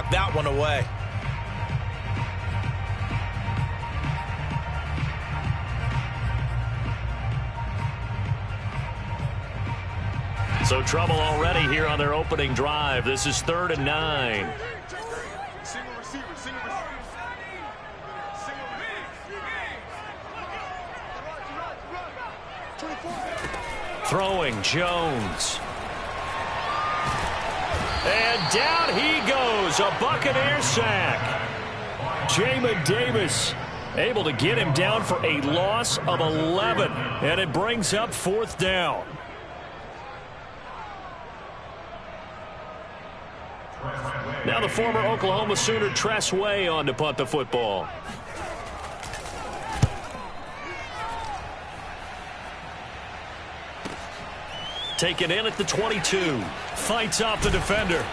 knock that one away. So trouble already here on their opening drive. This is 3rd and 9. Throwing Jones. And down he goes. A Buccaneer sack. Jamin Davis able to get him down for a loss of 11. And it brings up 4th down. Now the former Oklahoma Sooner Tress Way on to punt the football. Taken in at the 22. Fights off the defender.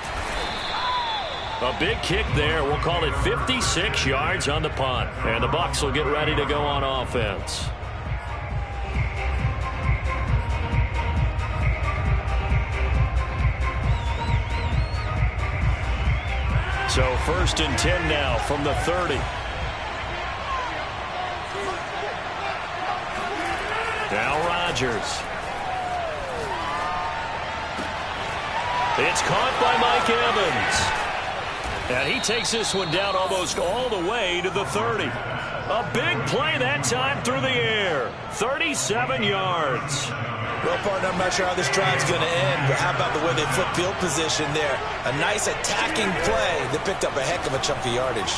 A big kick there. We'll call it 56 yards on the punt. And the Bucs will get ready to go on offense. So 1st and 10 now from the 30. Now Rodgers. It's caught by Mike Evans. And he takes this one down almost all the way to the 30. A big play that time through the air. 37 yards. Well, partner, I'm not sure how this drive's going to end, but how about the way they flip field position there? A nice attacking play that picked up a heck of a chunk of yardage.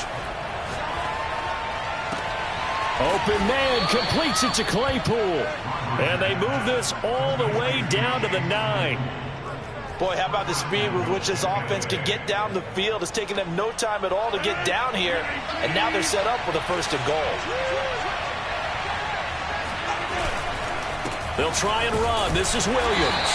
Open man completes it to Claypool. And they move this all the way down to the 9. Boy, how about the speed with which this offense can get down the field? It's taken them no time at all to get down here, and now they're set up with a 1st and goal. They'll try and run. This is Williams.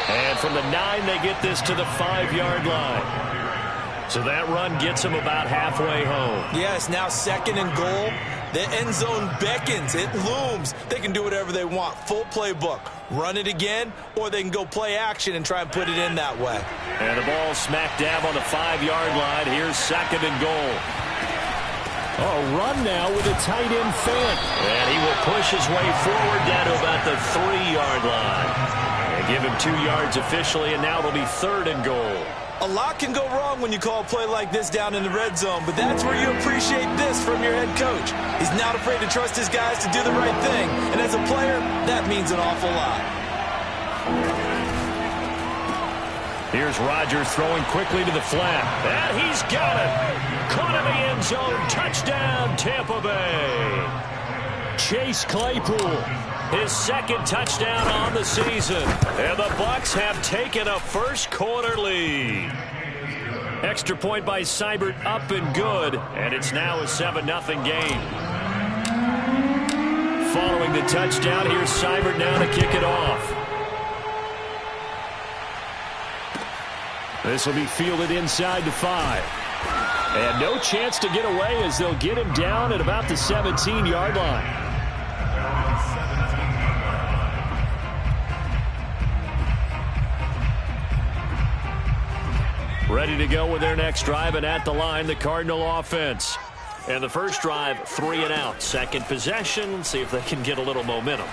And from the 9, they get this to the 5-yard line. So that run gets them about halfway home. Yeah, it's now 2nd and goal. The end zone beckons. It looms. They can do whatever they want. Full playbook. Run it again, or they can go play action and try and put it in that way. And the ball smack dab on the 5-yard line. Here's 2nd and goal. A run now with a tight end Fant. And he will push his way forward down to about the 3-yard line. And give him 2 yards officially, and now it'll be 3rd and goal. A lot can go wrong when you call a play like this down in the red zone, but that's where you appreciate this from your head coach. He's not afraid to trust his guys to do the right thing, and as a player, that means an awful lot. Here's Rodgers throwing quickly to the flat. And he's got it. Caught in the end zone. Touchdown, Tampa Bay. Chase Claypool. His 2nd touchdown on the season. And the Bucs have taken a first-quarter lead. Extra point by Seibert up and good. And it's now a 7-0 game. Following the touchdown, here's Seibert now to kick it off. This will be fielded inside the 5. And no chance to get away as they'll get him down at about the 17-yard line. Ready to go with their next drive, and at the line, the Cardinal offense. And the first drive, 3 and out. Second possession, see if they can get a little momentum.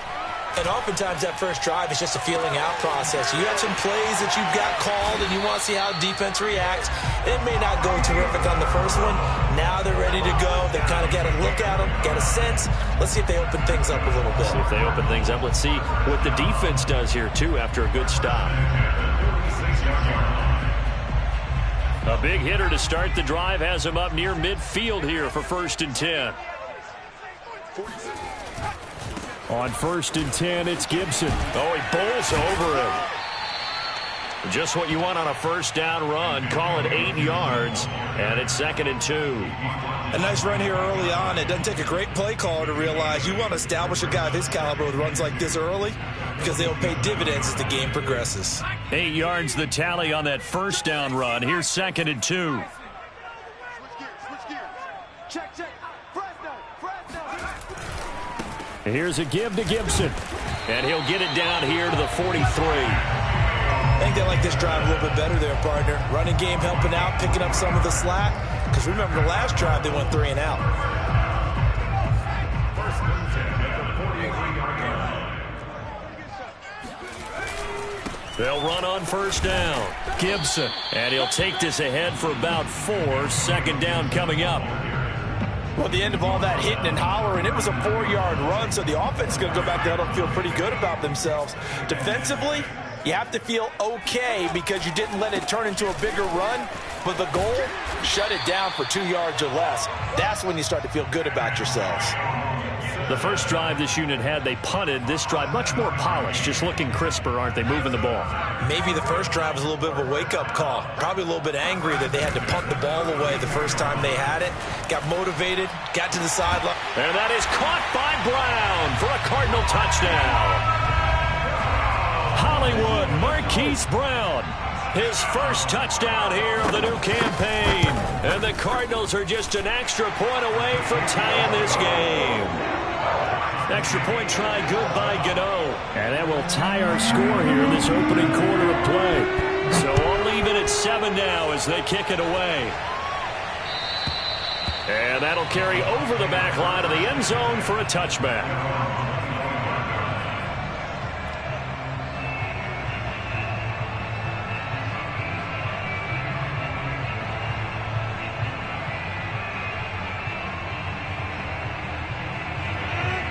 And oftentimes that first drive is just a feeling out process. You have some plays that you've got called and you want to see how defense reacts. It may not go terrific on the first one. Now they're ready to go. They've kind of got a look at them, got a sense. Let's see if they open things up a little bit. See if they open things up. Let's see what the defense does here, too, after a good stop. A big hitter to start the drive has him up near midfield here for 1st and 10. On 1st and 10, it's Gibson. Oh, he bowls over him. Just what you want on a first down run. Call it 8 yards, and it's 2nd and 2. A nice run here early on. It doesn't take a great play caller to realize you want to establish a guy of his caliber with runs like this early because they'll pay dividends as the game progresses. 8 yards the tally on that first down run. Here's 2nd and 2. Here's a give to Gibson. And he'll get it down here to the 43. I think they like this drive a little bit better there, partner. Running game helping out, picking up some of the slack. Because remember, the last drive, they went 3 and out. They'll run on first down. Gibson. And he'll take this ahead for about 4. Second down coming up. Well, at the end of all that hitting and hollering, it was a 4-yard run, so the offense is going to go back there and feel pretty good about themselves. Defensively, you have to feel okay because you didn't let it turn into a bigger run, but the goal, shut it down for 2 yards or less. That's when you start to feel good about yourselves. The first drive this unit had, they punted. This drive, much more polished, just looking crisper, aren't they, moving the ball? Maybe the first drive was a little bit of a wake-up call. Probably a little bit angry that they had to punt the ball away the first time they had it. Got motivated, got to the sideline. And that is caught by Brown for a Cardinal touchdown. Hollywood Marquise Brown, his first touchdown here of the new campaign. And the Cardinals are just an extra point away from tying this game. Extra point try good by Gano. And that will tie our score here in this opening quarter of play. So I'll leave it at 7 now as they kick it away. And that'll carry over the back line of the end zone for a touchback.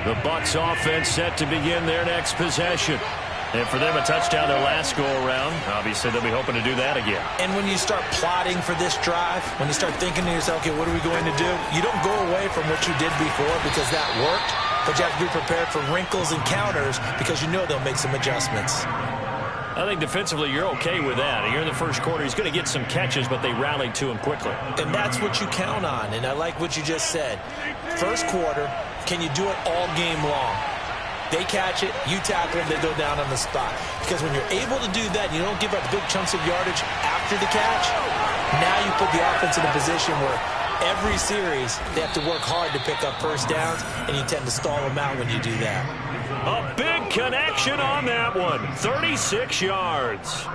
The Bucs offense set to begin their next possession. And for them, a touchdown their last go-around. Obviously, they'll be hoping to do that again. And when you start plotting for this drive, when you start thinking to yourself, okay, what are we going to do? You don't go away from what you did before because that worked, but you have to be prepared for wrinkles and counters because you know they'll make some adjustments. I think defensively you're okay with that. Here in the first quarter, he's going to get some catches, but they rallied to him quickly. And that's what you count on, and I like what you just said. First quarter, can you do it all game long? They catch it, you tackle them, they go down on the spot. Because when you're able to do that, you don't give up big chunks of yardage after the catch, now you put the offense in a position where every series they have to work hard to pick up first downs, and you tend to stall them out when you do that. A big connection on that one. 36 yards.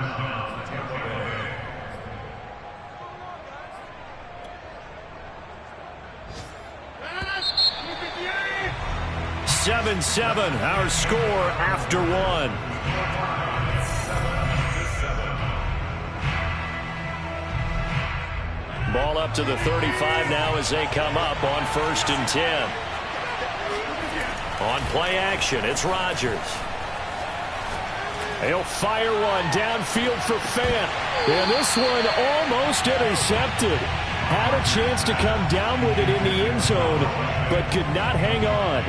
7-7, our score after 1. Ball up to the 35 now as they come up on 1st and 10. On play action, it's Rodgers. He'll fire one downfield for Fant. And this one almost intercepted. Had a chance to come down with it in the end zone, but could not hang on.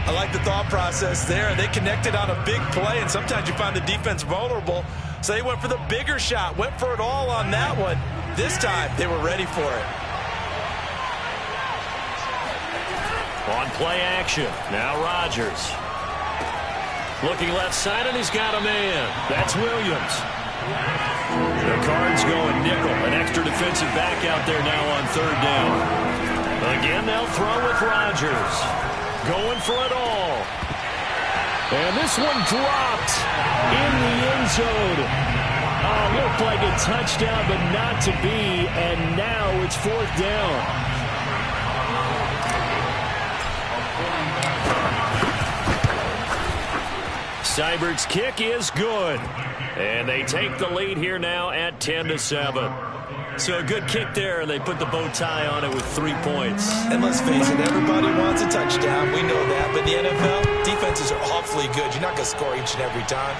I like the thought process there. They connected on a big play, and sometimes you find the defense vulnerable. So they went for the bigger shot, went for it all on that one. This time, they were ready for it. On play action, now Rodgers. Looking left side, and he's got a man. That's Williams. The Cards going nickel. An extra defensive back out there now on 3rd down. Again, they'll throw with Rodgers. Going for it all. And this one dropped in the end zone. Looked like a touchdown, but not to be. And now it's 4th down. Seibert's kick is good. And they take the lead here now at 10-7. So a good kick there, and they put the bow tie on it with 3 points. And let's face it, everybody wants a touchdown. We know that. But in the NFL, defenses are awfully good. You're not going to score each and every time.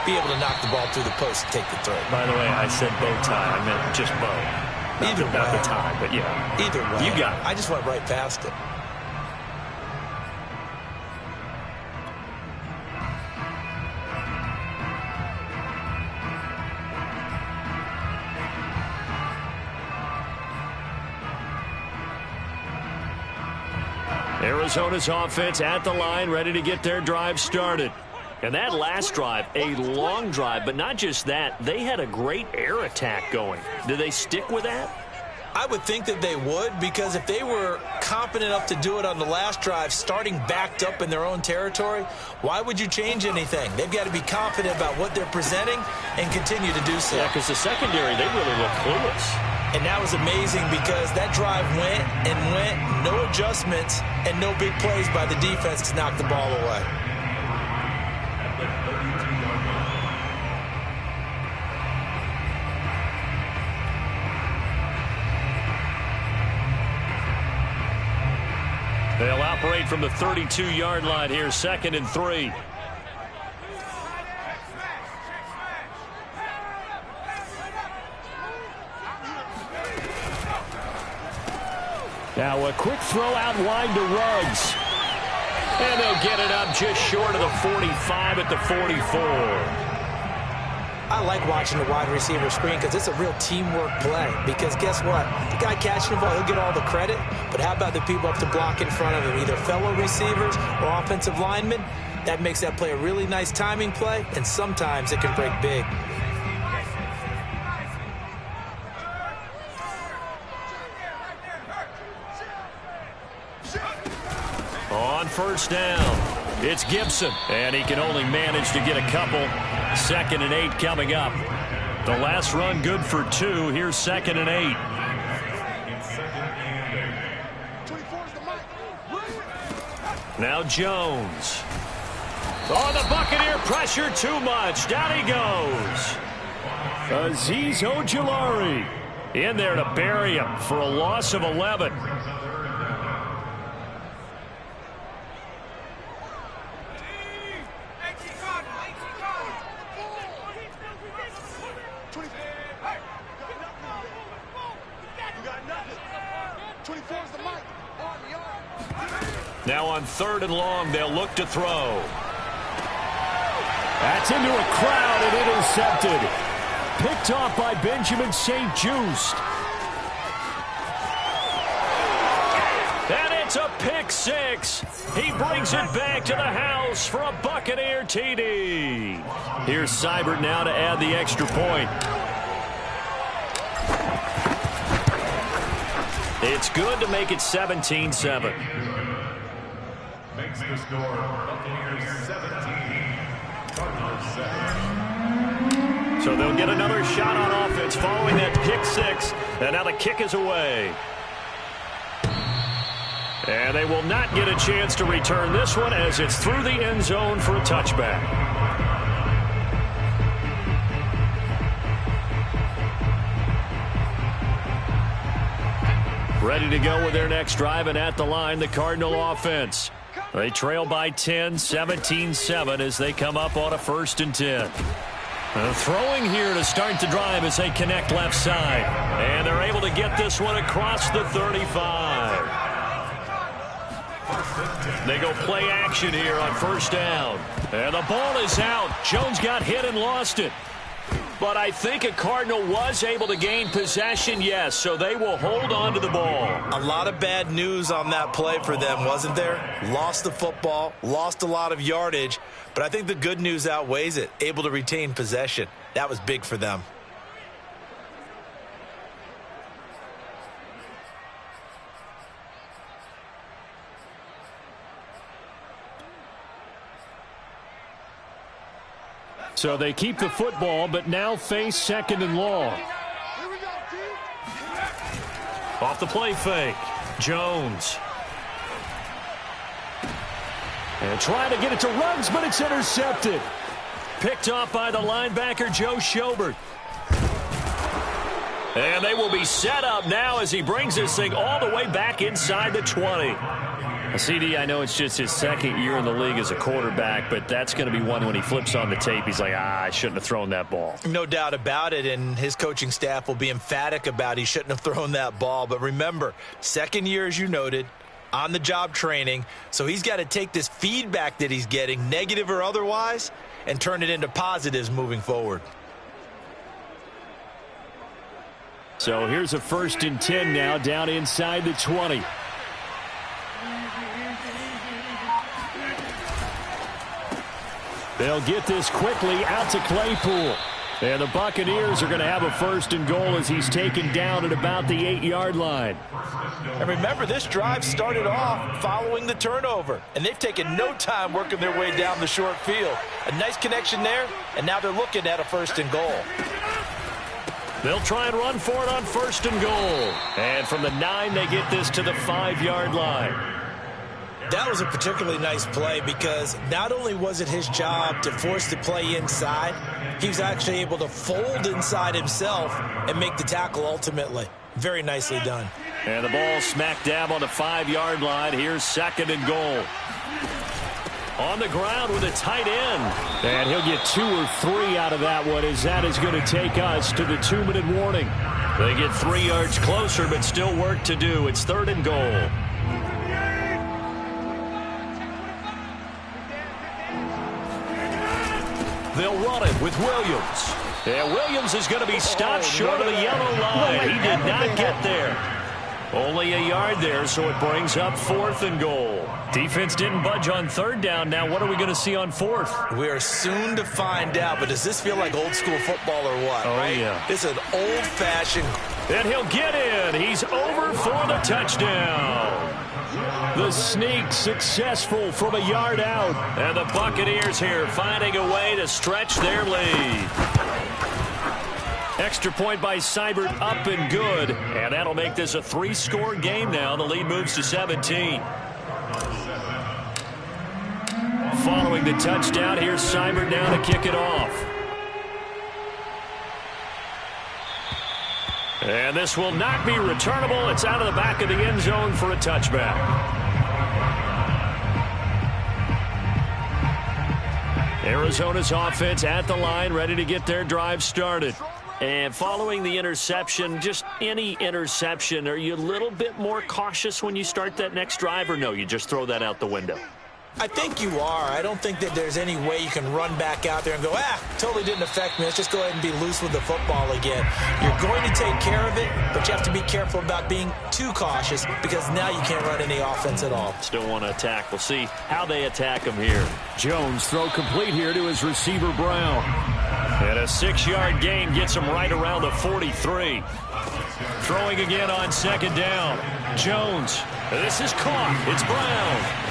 Be able to knock the ball through the post and take the throw. By the way, I said bow tie. I meant just bow. Either way. Not the tie, but yeah. Either way. You got it. I just went right past it. Arizona's offense at the line, ready to get their drive started. And that last drive, a long drive, but not just that. They had a great air attack going. Do they stick with that? I would think that they would, because if they were competent enough to do it on the last drive, starting backed up in their own territory, why would you change anything? They've got to be confident about what they're presenting and continue to do so. Yeah, because the secondary, they really look clueless. And that was amazing because that drive went and went, no adjustments, and no big plays by the defense to knock the ball away. They'll operate from the 32-yard line here, 2nd and 3. Now a quick throw out wide to Ruggs. And they'll get it up just short of the 45 at the 44. I like watching the wide receiver screen because it's a real teamwork play. Because guess what? The guy catching the ball, he'll get all the credit. But how about the people up to block in front of him, either fellow receivers or offensive linemen? That makes that play a really nice timing play, and sometimes it can break big. On first down, it's Gibson, and he can only manage to get a couple. 2nd and 8 coming up. The last run good for 2. Here's 2nd and 8. Now Jones. Oh, the Buccaneer pressure too much. Down he goes. Azeez Ojulari in there to bury him for a loss of 11. Now on 3rd and long, they'll look to throw. That's into a crowd and intercepted. Picked off by Benjamin St-Juste. And it's a pick 6. He brings it back to the house for a Buccaneer TD. Here's Seibert now to add the extra point. It's good to make it 17-7. Makes the score Buccaneers 17, Cardinals 7. So they'll get another shot on offense following that pick 6. And now the kick is away. And they will not get a chance to return this one as it's through the end zone for a touchback. Ready to go with their next drive, and at the line, the Cardinal offense. They trail by 10, 17-7 as they come up on a 1st and 10. Throwing here to start the drive as they connect left side. And they're able to get this one across the 35. They go play action here on 1st down. And the ball is out. Jones got hit and lost it. But I think a Cardinal was able to gain possession, yes, so they will hold on to the ball. A lot of bad news on that play for them, wasn't there? Lost the football, lost a lot of yardage, but I think the good news outweighs it. Able to retain possession. That was big for them. So they keep the football, but now face 2nd and long. Off the play fake. Jones. And trying to get it to Ruggs, but it's intercepted. Picked off by the linebacker, Joe Schobert. And they will be set up now as he brings this thing all the way back inside the 20. CD, I know it's just his 2nd year in the league as a quarterback, but that's going to be one when he flips on the tape. He's like, I shouldn't have thrown that ball. No doubt about it, and his coaching staff will be emphatic about he shouldn't have thrown that ball. But remember, 2nd year, as you noted, on-the-job training, so he's got to take this feedback that he's getting, negative or otherwise, and turn it into positives moving forward. So here's a 1st and 10 now down inside the 20. They'll get this quickly out to Claypool. And the Buccaneers are going to have a 1st and goal as he's taken down at about the 8-yard line. And remember, this drive started off following the turnover, and they've taken no time working their way down the short field. A nice connection there, and now they're looking at a 1st and goal. They'll try and run for it on 1st and goal. And from the 9, they get this to the 5-yard line. That was a particularly nice play because not only was it his job to force the play inside, he was actually able to fold inside himself and make the tackle ultimately. Very nicely done. And the ball smack dab on the 5-yard line. Here's 2nd and goal. On the ground with a tight end. And he'll get 2 or 3 out of that one as that is going to take us to the 2-minute warning. They get 3 yards closer, but still work to do. It's 3rd and goal. They'll run it with Williams. And Williams is going to be stopped short of the yellow line. He did not get there. Only a yard there, so it brings up 4th and goal. Defense didn't budge on 3rd down. Now what are we going to see on 4th? We are soon to find out, but does this feel like old school football or what? Oh, right? yeah. It's an old-fashioned. And he'll get in. He's over for the touchdown. The sneak successful from a yard out. And the Buccaneers here finding a way to stretch their lead. Extra point by Seibert, up and good. And that'll make this a 3-score game now. The lead moves to 17. Following the touchdown, here's Seibert now to kick it off. And this will not be returnable. It's out of the back of the end zone for a touchback. Arizona's offense at the line, ready to get their drive started. And following the interception, just any interception, are you a little bit more cautious when you start that next drive, or no, you just throw that out the window? I think you are. I don't think that there's any way you can run back out there and go, totally didn't affect me. Let's just go ahead and be loose with the football again. You're going to take care of it, but you have to be careful about being too cautious because now you can't run any offense at all. Still want to attack. We'll see how they attack him here. Jones throw complete here to his receiver, Brown. And a 6-yard gain gets him right around the 43. Throwing again on 2nd down. Jones. This is caught. It's Brown.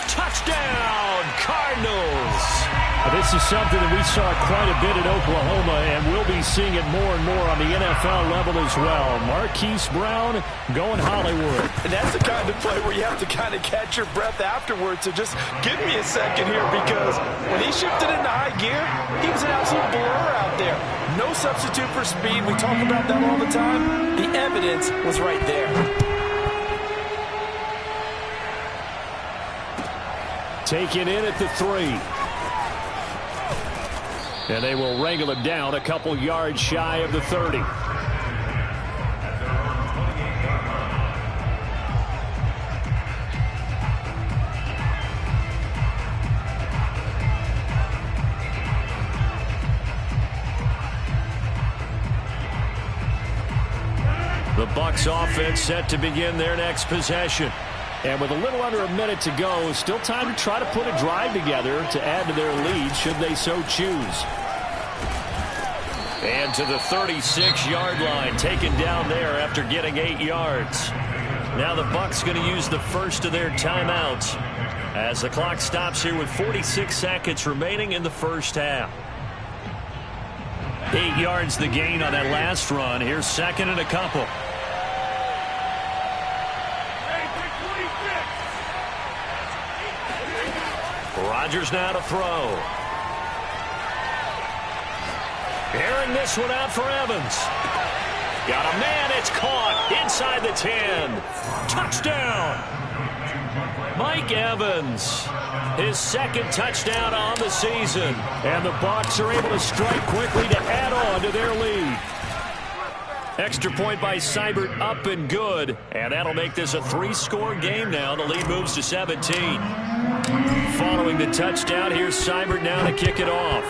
Touchdown, Cardinals. This is something that we saw quite a bit in Oklahoma, and we'll be seeing it more and more on the NFL level as well. Marquise Brown going Hollywood. And that's the kind of play where you have to kind of catch your breath afterwards. So just give me a second here, because when he shifted into high gear, he was an absolute blur out there. No substitute for speed. We talk about that all the time. The evidence was right there. Taken in at the 3. And they will wrangle him down a couple yards shy of the 30. The Bucs offense set to begin their next possession. And with a little under a minute to go, still time to try to put a drive together to add to their lead should they so choose. And to the 36-yard line, taken down there after getting 8 yards. Now the Bucs going to use the first of their timeouts as the clock stops here with 46 seconds remaining in the first half. 8 yards the gain on that last run. Here's 2nd and a couple. Rodgers now to throw. Airing this one out for Evans. Got a man, it's caught inside the 10. Touchdown. Mike Evans, his 2nd touchdown on the season. And the Bucs are able to strike quickly to add on to their lead. Extra point by Seibert, up and good. And that'll make this a 3-score game now. The lead moves to 17. Following the touchdown, here's Seibert now to kick it off.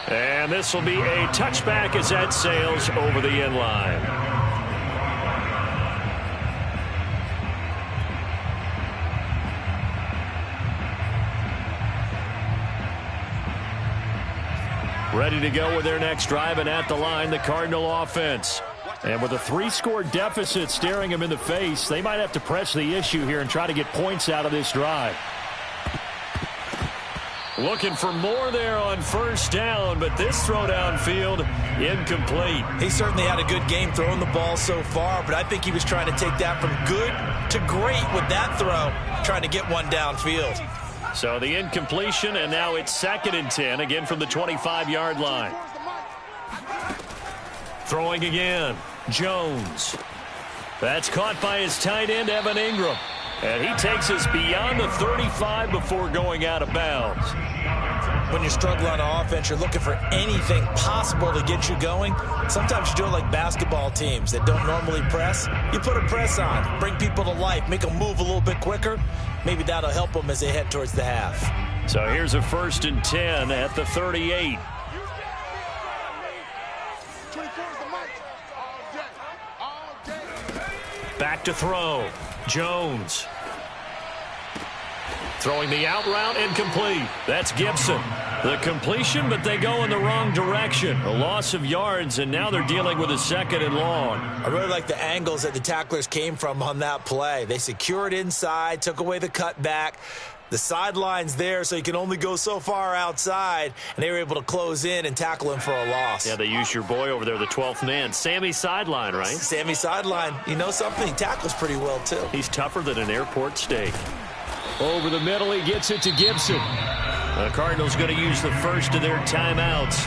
And this will be a touchback as that sails over the end line. Ready to go with their next drive, and at the line, the Cardinal offense. And with a 3-score deficit staring them in the face, they might have to press the issue here and try to get points out of this drive. Looking for more there on first down, but this throw downfield, incomplete. He certainly had a good game throwing the ball so far, but I think he was trying to take that from good to great with that throw, trying to get one downfield. So the incompletion, and now it's 2nd and 10, again from the 25-yard line. Throwing again, Jones. That's caught by his tight end, Evan Ingram. And he takes us beyond the 35 before going out of bounds. When you're struggling on offense, you're looking for anything possible to get you going. Sometimes you do it like basketball teams that don't normally press. You put a press on, bring people to life, make them move a little bit quicker. Maybe that'll help them as they head towards the half. So here's a 1st and 10 at the 38. Back to throw. Jones. Throwing the out route, incomplete. That's Gibson. The completion, but they go in the wrong direction. A loss of yards, and now they're dealing with a 2nd and long. I really like the angles that the tacklers came from on that play. They secured inside, took away the cutback. The sideline's there, so you can only go so far outside, and they were able to close in and tackle him for a loss. Yeah, they used your boy over there, the 12th man. Sammy Sideline, right? Sammy Sideline. You know something? He tackles pretty well, too. He's tougher than an airport steak. Over the middle, he gets it to Gibson. The Cardinals going to use the first of their timeouts,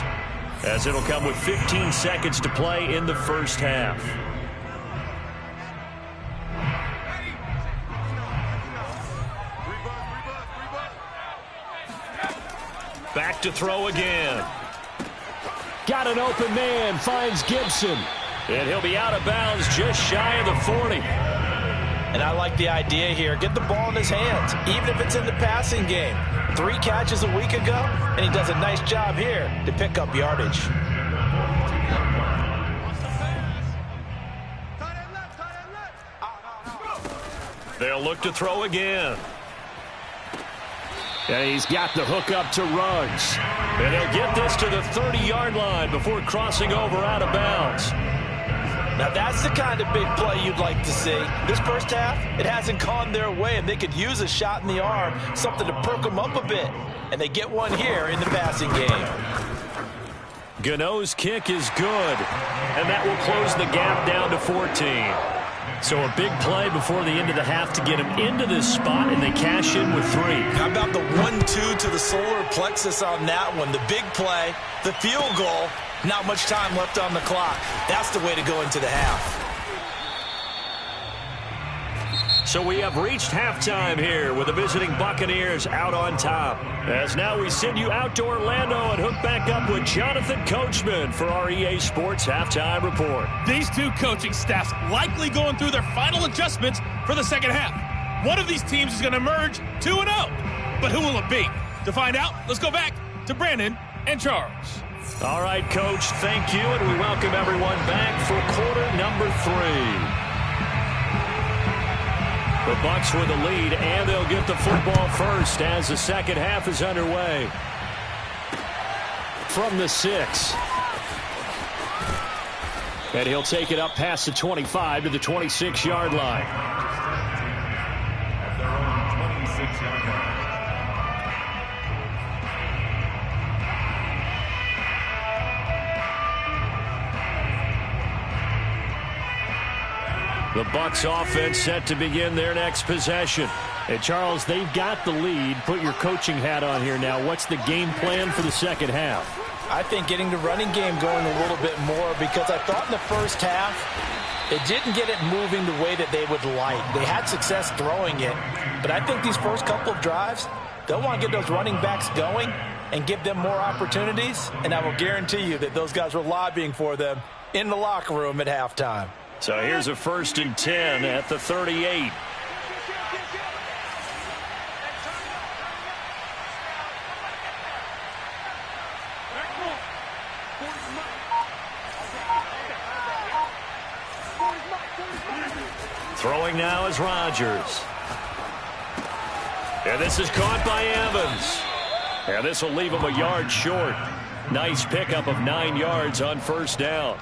as it'll come with 15 seconds to play in the first half. Back to throw again. Got an open man, finds Gibson. And he'll be out of bounds just shy of the 40. And I like the idea here. Get the ball in his hands, even if it's in the passing game. 3 catches a week ago, and he does a nice job here to pick up yardage. They'll look to throw again. And he's got the hook up to Ruggs. And he'll get this to the 30-yard line before crossing over out of bounds. Now that's the kind of big play you'd like to see. This first half, it hasn't gone their way, and they could use a shot in the arm, something to perk them up a bit. And they get one here in the passing game. Gano's kick is good, and that will close the gap down to 14. So a big play before the end of the half to get him into this spot, and they cash in with 3. How about the 1-2 to the solar plexus on that one? The big play, the field goal, not much time left on the clock. That's the way to go into the half. So we have reached halftime here with the visiting Buccaneers out on top. As now we send you out to Orlando and hook back up with Jonathan Coachman for our EA Sports Halftime Report. These two coaching staffs likely going through their final adjustments for the second half. One of these teams is going to emerge 2-0. But who will it be? To find out, let's go back to Brandon and Charles. All right, Coach, thank you, and we welcome everyone back for quarter number 3. The Bucs with the lead, and they'll get the football first as the second half is underway. From the 6. And he'll take it up past the 25 to the 26-yard line. At their own 26-yard line. The Bucs offense set to begin their next possession. And Charles, they've got the lead. Put your coaching hat on here now. What's the game plan for the second half? I think getting the running game going a little bit more, because I thought in the first half it didn't get it moving the way that they would like. They had success throwing it, but I think these first couple of drives, they'll want to get those running backs going and give them more opportunities, and I will guarantee you that those guys were lobbying for them in the locker room at halftime. So here's a 1st and 10 at the 38. Throwing now is Rodgers. And this is caught by Evans. And this will leave him a yard short. Nice pickup of 9 yards on first down.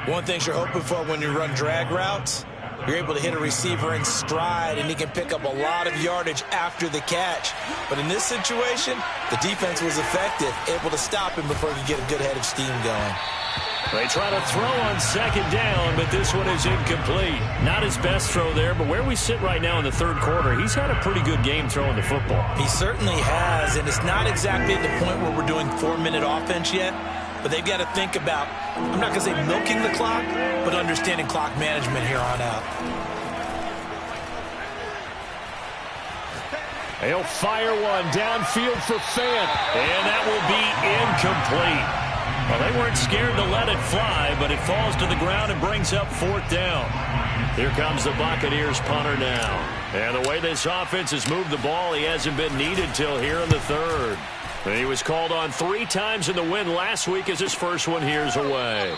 One thing you're hoping for when you run drag routes, you're able to hit a receiver in stride, and he can pick up a lot of yardage after the catch. But in this situation, the defense was effective, able to stop him before he could get a good head of steam going. They try to throw on second down, but this one is incomplete. Not his best throw there, but where we sit right now in the third quarter, he's had a pretty good game throwing the football. He certainly has, and it's not exactly at the point where we're doing 4-minute offense yet, but they've got to think about, I'm not going to say milking the clock, but understanding clock management here on out. He'll fire one downfield for Fant, and that will be incomplete. Well, they weren't scared to let it fly, but it falls to the ground and brings up fourth down. Here comes the Buccaneers punter now. And the way this offense has moved the ball, he hasn't been needed till here in the third. And he was called on 3 times in the win last week as his first one here's away.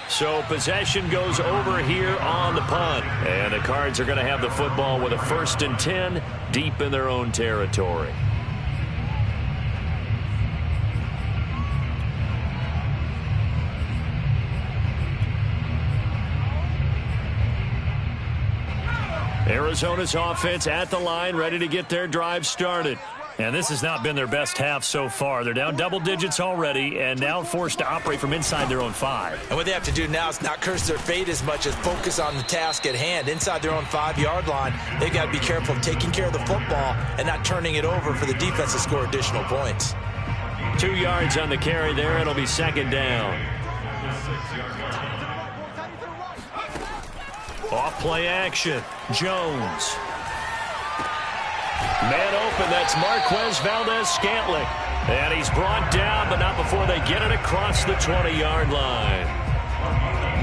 So possession goes over here on the punt. And the Cards are going to have the football with a 1st and 10 deep in their own territory. Arizona's offense at the line, ready to get their drive started. And this has not been their best half so far. They're down double digits already and now forced to operate from inside their own 5. And what they have to do now is not curse their fate as much as focus on the task at hand. Inside their own 5-yard line, they've got to be careful of taking care of the football and not turning it over for the defense to score additional points. 2 yards on the carry there. It'll be second down. Off play action. Jones. Man open, that's Marquez Valdez-Scantling. And he's brought down, but not before they get it across the 20-yard line.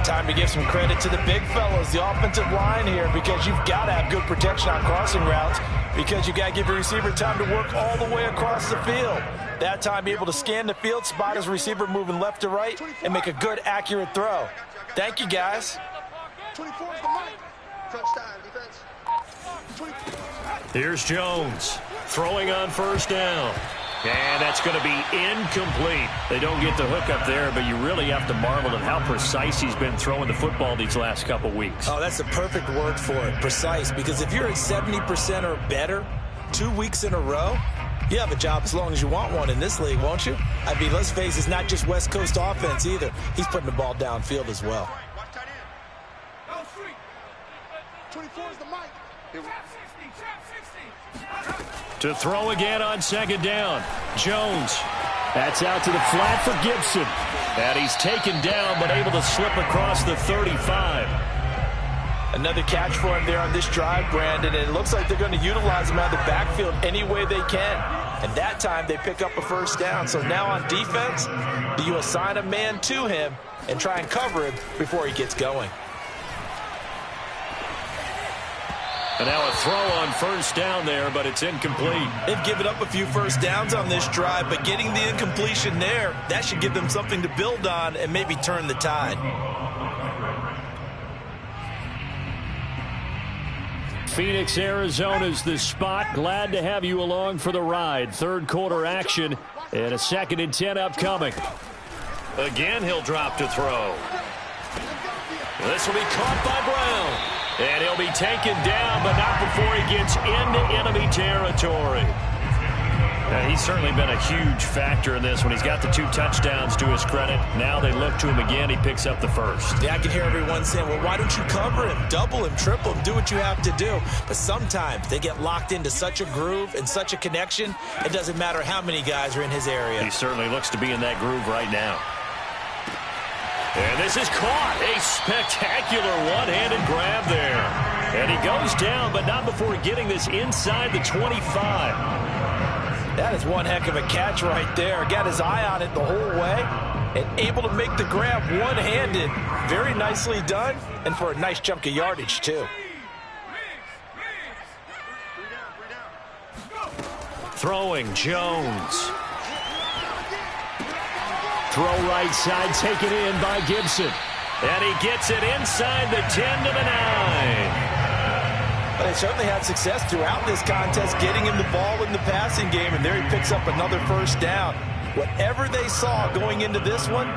Time to give some credit to the big fellows, the offensive line here, because you've got to have good protection on crossing routes, because you've got to give your receiver time to work all the way across the field. That time, be able to scan the field, spot his receiver moving left to right, and make a good, accurate throw. Thank you, guys. 24 is the mic. Crunch time, defense. 24. Here's Jones throwing on first down. And that's going to be incomplete. They don't get the hook up there, but you really have to marvel at how precise he's been throwing the football these last couple weeks. Oh, that's the perfect word for it, precise, because if you're at 70% or better 2 weeks in a row, you have a job as long as you want one in this league, won't you? I mean, let's face it, it's not just West Coast offense either. He's putting the ball downfield as well. 24 is the mic. To throw again on second down. Jones. That's out to the flat for Gibson. And he's taken down, but able to slip across the 35. Another catch for him there on this drive, Brandon, and it looks like they're going to utilize him out of the backfield any way they can. And that time they pick up a first down. So now on defense, do you assign a man to him and try and cover him before he gets going? And now a throw on first down there, but it's incomplete. They've given up a few first downs on this drive, but getting the incompletion there, that should give them something to build on and maybe turn the tide. Phoenix, Arizona's the spot. Glad to have you along for the ride. Third quarter action and a 2nd and 10 upcoming. Again, he'll drop to throw. This will be caught by Brown. And he'll be taken down, but not before he gets into enemy territory. And he's certainly been a huge factor in this when he's got the 2 touchdowns to his credit. Now they look to him again. He picks up the first. Yeah, I can hear everyone saying, well, why don't you cover him, double him, triple him, do what you have to do. But sometimes they get locked into such a groove and such a connection, it doesn't matter how many guys are in his area. He certainly looks to be in that groove right now. And this is caught. A spectacular one-handed grab there. And he goes down, but not before getting this inside the 25. That is one heck of a catch right there. Got his eye on it the whole way and able to make the grab one-handed. Very nicely done, and for a nice chunk of yardage, too. Throwing Jones. Throw right side, taken in by Gibson. And he gets it inside the 10 to the 9. Well, they certainly had success throughout this contest, getting him the ball in the passing game, and there he picks up another first down. Whatever they saw going into this one,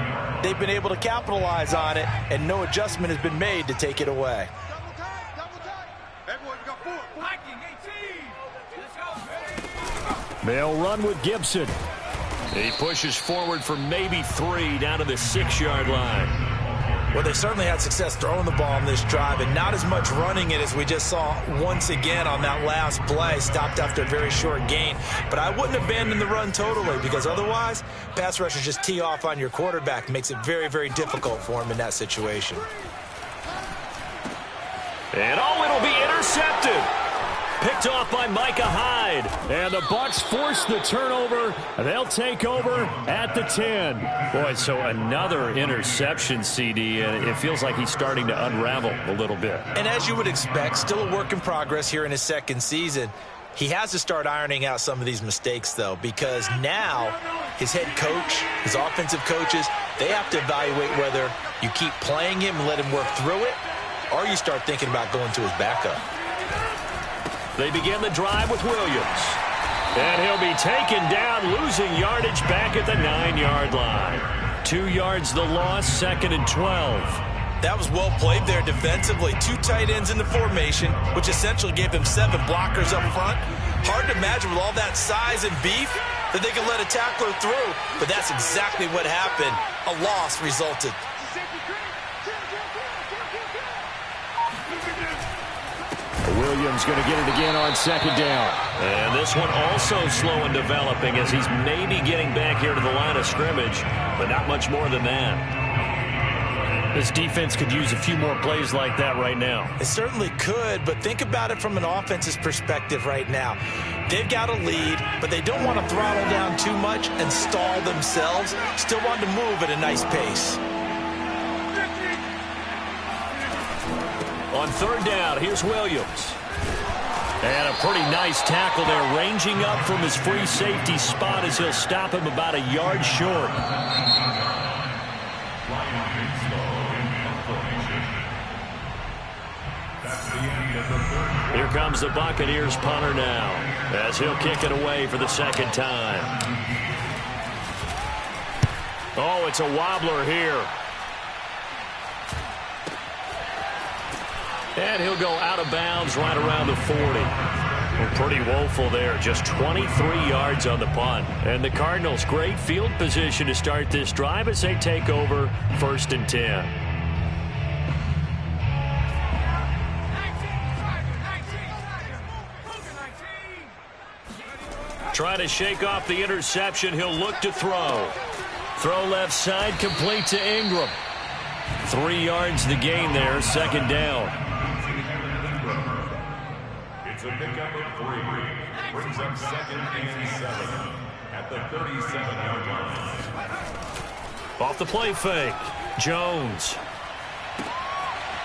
they've been able to capitalize on it, and no adjustment has been made to take it away. Double tight. Everyone got 4. Viking 18. They'll run with Gibson. He pushes forward for maybe 3 down to the 6-yard line. Well, they certainly had success throwing the ball on this drive, and not as much running it as we just saw once again on that last play. Stopped after a very short gain. But I wouldn't abandon the run totally, because otherwise, pass rushers just tee off on your quarterback. Makes it very, very difficult for him in that situation. And it'll be intercepted. Picked off by Micah Hyde. And the Bucs force the turnover. They'll take over at the 10. Boy, so another interception, CD, and it feels like he's starting to unravel a little bit. And as you would expect, still a work in progress here in his second season. He has to start ironing out some of these mistakes, though, because now his head coach, his offensive coaches, they have to evaluate whether you keep playing him and let him work through it, or you start thinking about going to his backup. They begin the drive with Williams. And he'll be taken down, losing yardage back at the 9-yard line. 2 yards the loss, 2nd and 12. That was well played there defensively. 2 tight ends in the formation, which essentially gave them 7 blockers up front. Hard to imagine with all that size and beef that they could let a tackler through, but that's exactly what happened. A loss resulted. Williams going to get it again on 2nd down. And this one also slow in developing as he's maybe getting back here to the line of scrimmage, but not much more than that. This defense could use a few more plays like that right now. It certainly could, but think about it from an offense's perspective right now. They've got a lead, but they don't want to throttle down too much and stall themselves. Still want to move at a nice pace. On 3rd down, here's Williams. And a pretty nice tackle there, ranging up from his free safety spot as he'll stop him about a yard short. Here comes the Buccaneers punter now, as he'll kick it away for the 2nd time. Oh, it's a wobbler here. And he'll go out of bounds right around the 40. Well, pretty woeful there. Just 23 yards on the punt. And the Cardinals, great field position to start this drive as they take over 1st and 10. Trying to shake off the interception. He'll look to throw. Throw left side, complete to Ingram. 3 yards the gain there, 2nd down. It's a pickup of 3. Brings up 2nd and 7 at the 37-yard line. Off the play fake. Jones.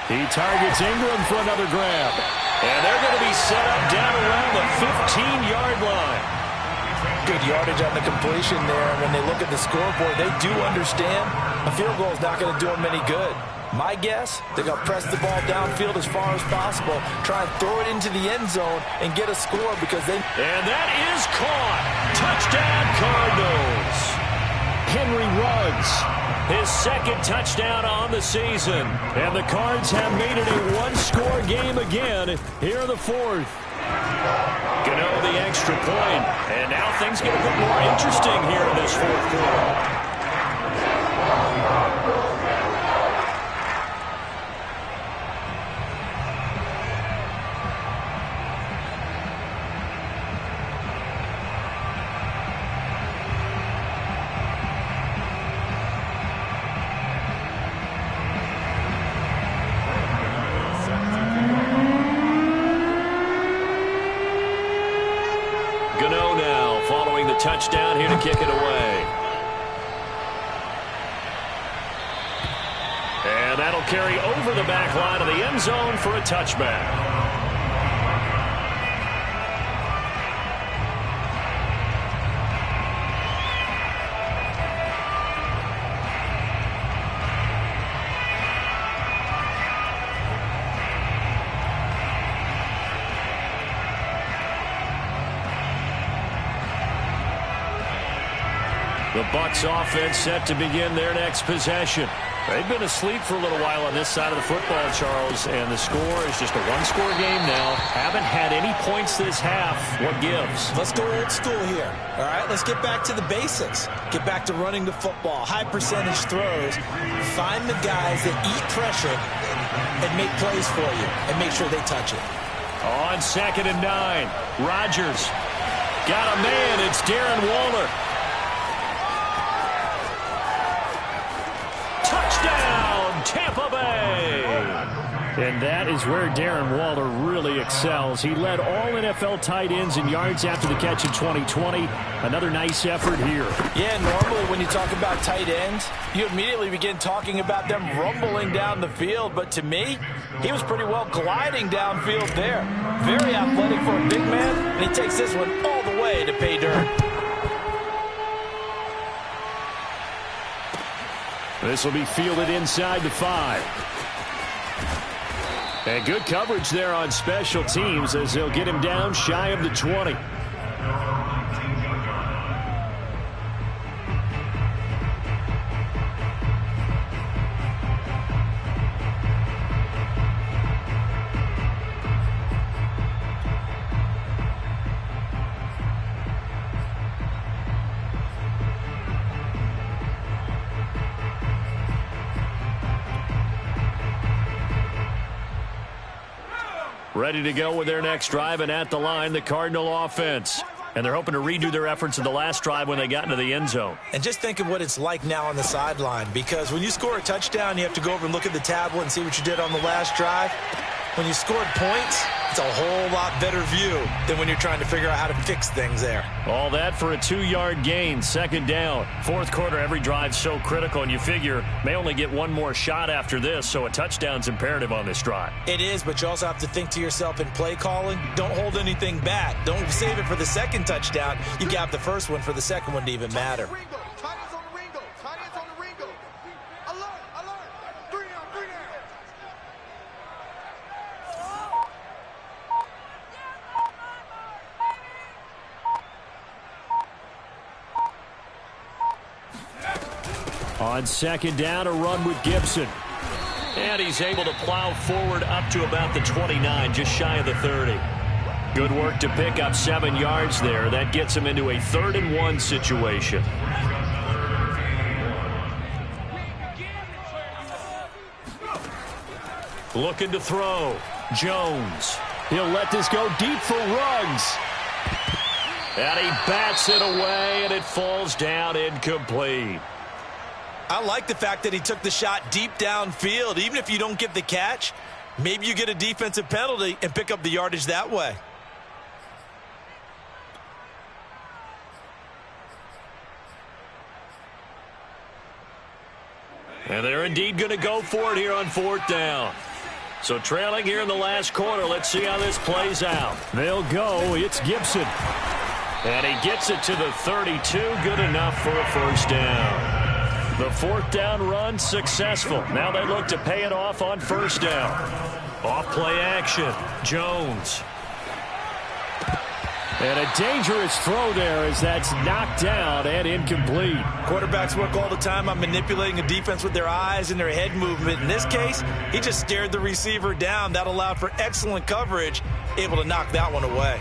He targets Ingram for another grab. And they're going to be set up down around the 15-yard line. Good yardage on the completion there. When they look at the scoreboard, they do understand a field goal is not going to do them any good. My guess, they're going to press the ball downfield as far as possible, try and throw it into the end zone and get a score because they... And that is caught. Touchdown, Cardinals. Henry Ruggs, his 2nd touchdown on the season. And the Cards have made it a one-score game again here in the 4th. Gano the extra point. And now things get a bit more interesting here in this 4th quarter. Touchdown here to kick it away. And that'll carry over the back line of the end zone for a touchback. The The Bucs offense set to begin their next possession. They've been asleep for a little while on this side of the football, Charles, and the score is just a one-score game now. Haven't had any points this half. What gives? Let's go old school here. All right, let's get back to the basics. Get back to running the football, high percentage throws. Find the guys that eat pressure and make plays for you and make sure they touch it. On 2nd and 9, Rodgers got a man. It's Darren Waller. Touchdown, Tampa Bay. And that is where Darren Waller really excels. He led all NFL tight ends in yards after the catch in 2020. Another nice effort here. Yeah, normally when you talk about tight ends, you immediately begin talking about them rumbling down the field. But to me, he was pretty well gliding downfield there. Very athletic for a big man, and he takes this one all the way to pay dirt. This will be fielded inside the 5. And good coverage there on special teams as they'll get him down shy of the 20. Ready to go with their next drive, and at the line, the Cardinal offense. And they're hoping to redo their efforts in the last drive when they got into the end zone. And just think of what it's like now on the sideline, because when you score a touchdown, you have to go over and look at the tablet and see what you did on the last drive. When you scored points, it's a whole lot better view than when you're trying to figure out how to fix things there. All that for a 2-yard gain, 2nd down. 4th quarter, every drive's so critical, and you figure may only get one more shot after this, so a touchdown's imperative on this drive. It is, but you also have to think to yourself in play calling, don't hold anything back. Don't save it for the second touchdown. You gap the first one for the second one to even matter. On 2nd down, a run with Gibson. And he's able to plow forward up to about the 29, just shy of the 30. Good work to pick up 7 yards there. That gets him into a 3rd and 1 situation. Looking to throw. Jones. He'll let this go deep for Ruggs. And he bats it away, and it falls down incomplete. I like the fact that he took the shot deep downfield. Even if you don't get the catch, maybe you get a defensive penalty and pick up the yardage that way. And they're indeed going to go for it here on 4th down. So trailing here in the last quarter, let's see how this plays out. They'll go. It's Gibson. And he gets it to the 32. Good enough for a 1st down. The 4th down run successful. Now they look to pay it off on 1st down. Off play action. Jones. And a dangerous throw there as that's knocked down and incomplete. Quarterbacks work all the time on manipulating a defense with their eyes and their head movement. In this case, he just stared the receiver down. That allowed for excellent coverage, able to knock that one away.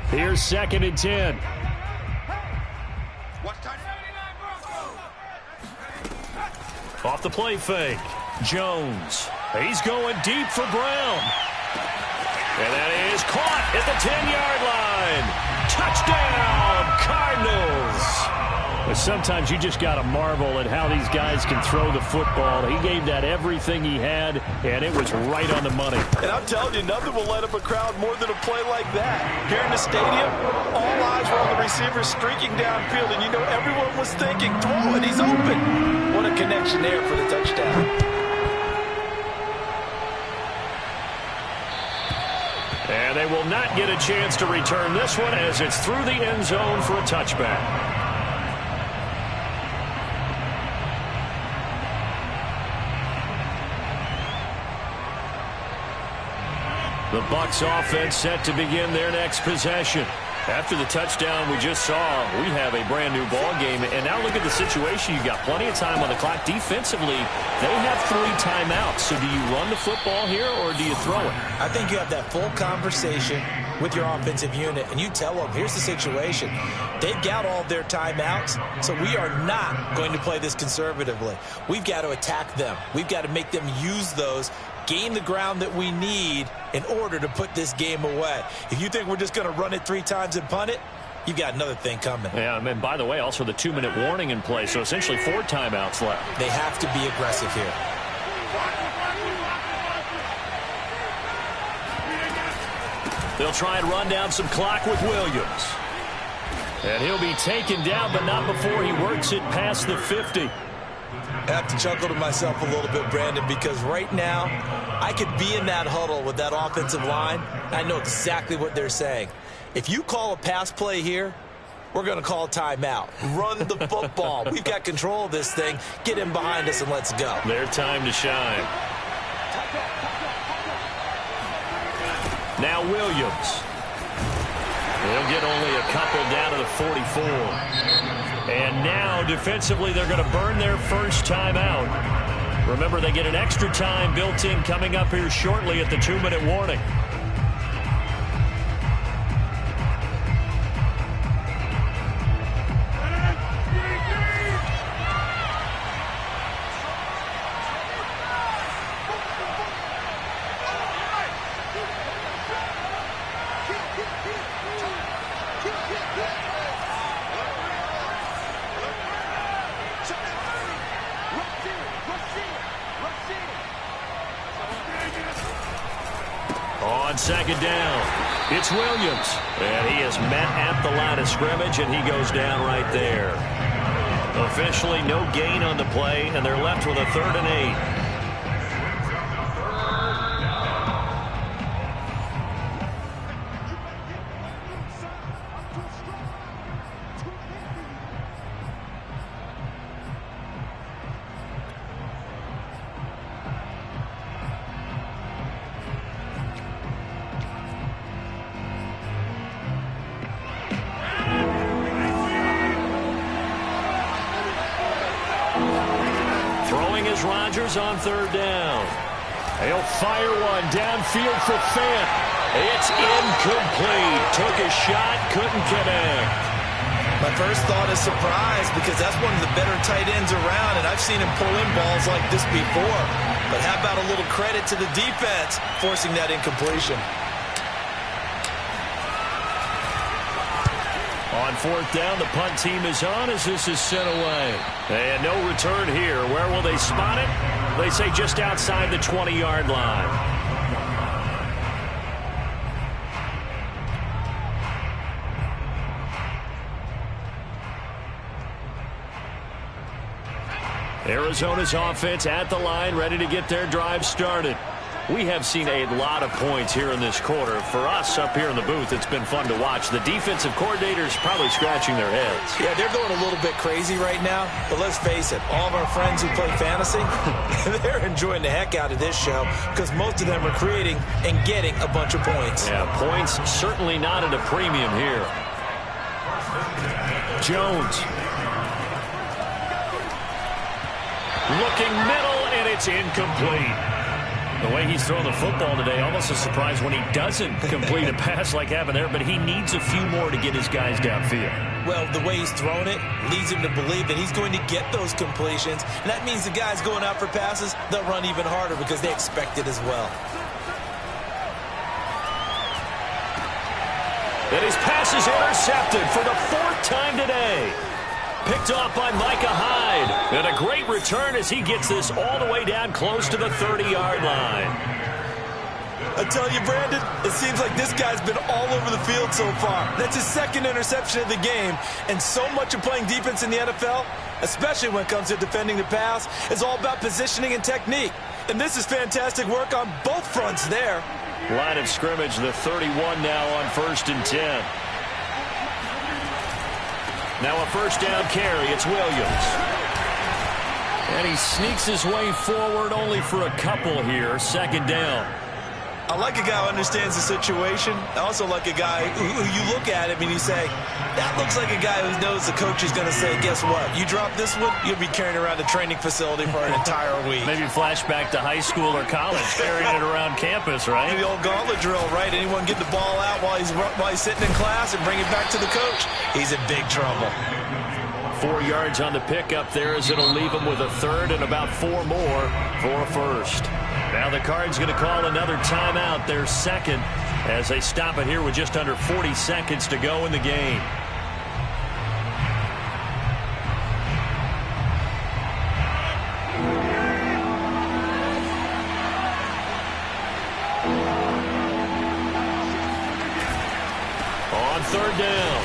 Here's 2nd and 10. Off the play fake. Jones. He's going deep for Brown. And that is caught at the 10-yard line. Touchdown, Cardinals. But sometimes you just got to marvel at how these guys can throw the football. He gave that everything he had, and it was right on the money. And I'm telling you, nothing will light up a crowd more than a play like that. Here in the stadium, all eyes were on the receiver streaking downfield, and you know everyone was thinking, throw it, he's open. What a connection there for the touchdown. And they will not get a chance to return this one as it's through the end zone for a touchback. The Bucs offense set to begin their next possession. After the touchdown we just saw, we have a brand new ball game. And now look at the situation. You've got plenty of time on the clock. Defensively, they have 3 timeouts. So do you run the football here or do you throw it? I think you have that full conversation with your offensive unit, and you tell them, here's the situation. They've got all of their timeouts, so we are not going to play this conservatively. We've got to attack them. We've got to make them use those, gain the ground that we need in order to put this game away. If you think we're just going to run it 3 times and punt it, you've got another thing coming. Yeah, and by the way, also the 2-minute warning in play, so essentially 4 timeouts left. They have to be aggressive here. They'll try and run down some clock with Williams. And he'll be taken down, but not before he works it past the 50. I have to chuckle to myself a little bit, Brandon, because right now I could be in that huddle with that offensive line. I know exactly what they're saying. If you call a pass play here, we're going to call a timeout. Run the football. We've got control of this thing. Get him behind us and let's go. Their time to shine. Now Williams. He'll get only a couple down to the 44. And now defensively they're going to burn their first timeout. Remember, they get an extra time built in coming up here shortly at the 2-minute warning. On second down, it's Williams. And he is met at the line of scrimmage, and he goes down right there. Officially no gain on the play, and they're left with a 3rd and 8. Rodgers on 3rd down. He'll fire one downfield for Fant. It's incomplete. Took a shot, couldn't connect. My first thought is surprise because that's one of the better tight ends around, and I've seen him pull in balls like this before. But how about a little credit to the defense forcing that incompletion? On 4th down, the punt team is on as this is sent away. And no return here. Where will they spot it? They say just outside the 20-yard line. Arizona's offense at the line, ready to get their drive started. We have seen a lot of points here in this quarter. For us up here in the booth, it's been fun to watch. The defensive coordinators probably scratching their heads. Yeah, they're going a little bit crazy right now. But let's face it, all of our friends who play fantasy, they're enjoying the heck out of this show because most of them are creating and getting a bunch of points. Yeah, points certainly not at a premium here. Jones. Looking middle, and it's incomplete. The way he's throwing the football today, almost a surprise when he doesn't complete a pass like happened there, but he needs a few more to get his guys downfield. Well, the way he's thrown it leads him to believe that he's going to get those completions, and that means the guys going out for passes, they'll run even harder because they expect it as well. And his pass is intercepted for the 4th time today. Picked off by Micah Hyde. And a great return as he gets this all the way down close to the 30-yard line. I tell you, Brandon, it seems like this guy's been all over the field so far. That's his 2nd interception of the game. And so much of playing defense in the NFL, especially when it comes to defending the pass, is all about positioning and technique. And this is fantastic work on both fronts there. Line of scrimmage, the 31 now on 1st and 10. Now a 1st down carry. It's Williams. And he sneaks his way forward only for a couple here. 2nd down. I like a guy who understands the situation. I also like a guy who you look at him and you say, that looks like a guy who knows the coach is going to say, guess what? You drop this one, you'll be carrying around the training facility for an entire week. Maybe flashback to high school or college, carrying it around campus, right? The old gauntlet drill, right? Anyone get the ball out while he's sitting in class and bring it back to the coach? He's in big trouble. 4 yards on the pickup there as it'll leave him with a third and about 4 more for a first. Now the Cards going to call another timeout, their second, as they stop it here with just under 40 seconds to go in the game. On third down,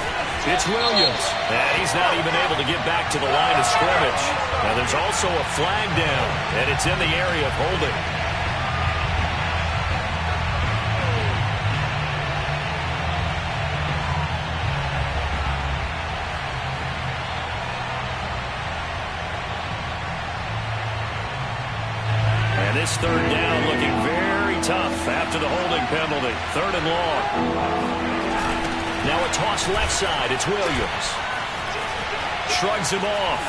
it's Williams. And he's not even able to get back to the line of scrimmage. Now there's also a flag down, and it's in the area of holding. And this third down looking very tough after the holding penalty. 3rd and long. Now a toss left side. It's Williams. Shrugs him off.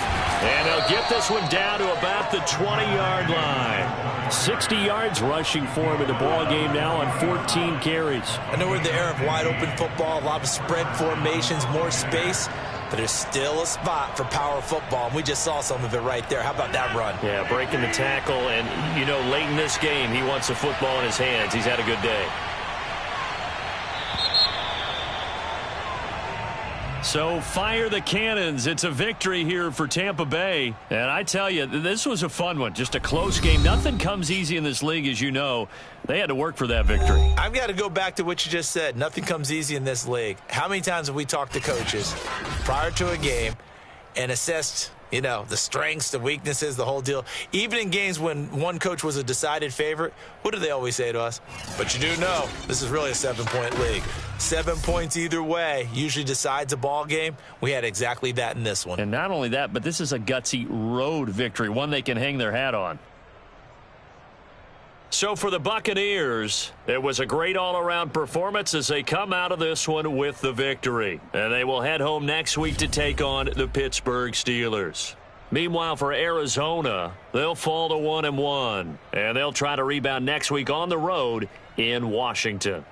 And they'll get this one down to about the 20-yard line. 60 yards rushing for him in the ball game now on 14 carries. I know we're in the era of wide-open football, a lot of spread formations, more space. But there's still a spot for power football, and we just saw some of it right there. How about that run? Yeah, breaking the tackle, and, you know, late in this game, he wants the football in his hands. He's had a good day. So fire the cannons. It's a victory here for Tampa Bay. And I tell you, this was a fun one. Just a close game. Nothing comes easy in this league, as you know. They had to work for that victory. I've got to go back to what you just said. Nothing comes easy in this league. How many times have we talked to coaches prior to a game and assessed, you know, the strengths, the weaknesses, the whole deal? Even in games when one coach was a decided favorite, what do they always say to us? But you do know this is really a 7-point league. 7 points either way usually decides a ball game. We had exactly that in this one. And not only that, but this is a gutsy road victory, one they can hang their hat on. So for the Buccaneers, it was a great all-around performance as they come out of this one with the victory. And they will head home next week to take on the Pittsburgh Steelers. Meanwhile, for Arizona, they'll fall to 1-1, and they'll try to rebound next week on the road in Washington.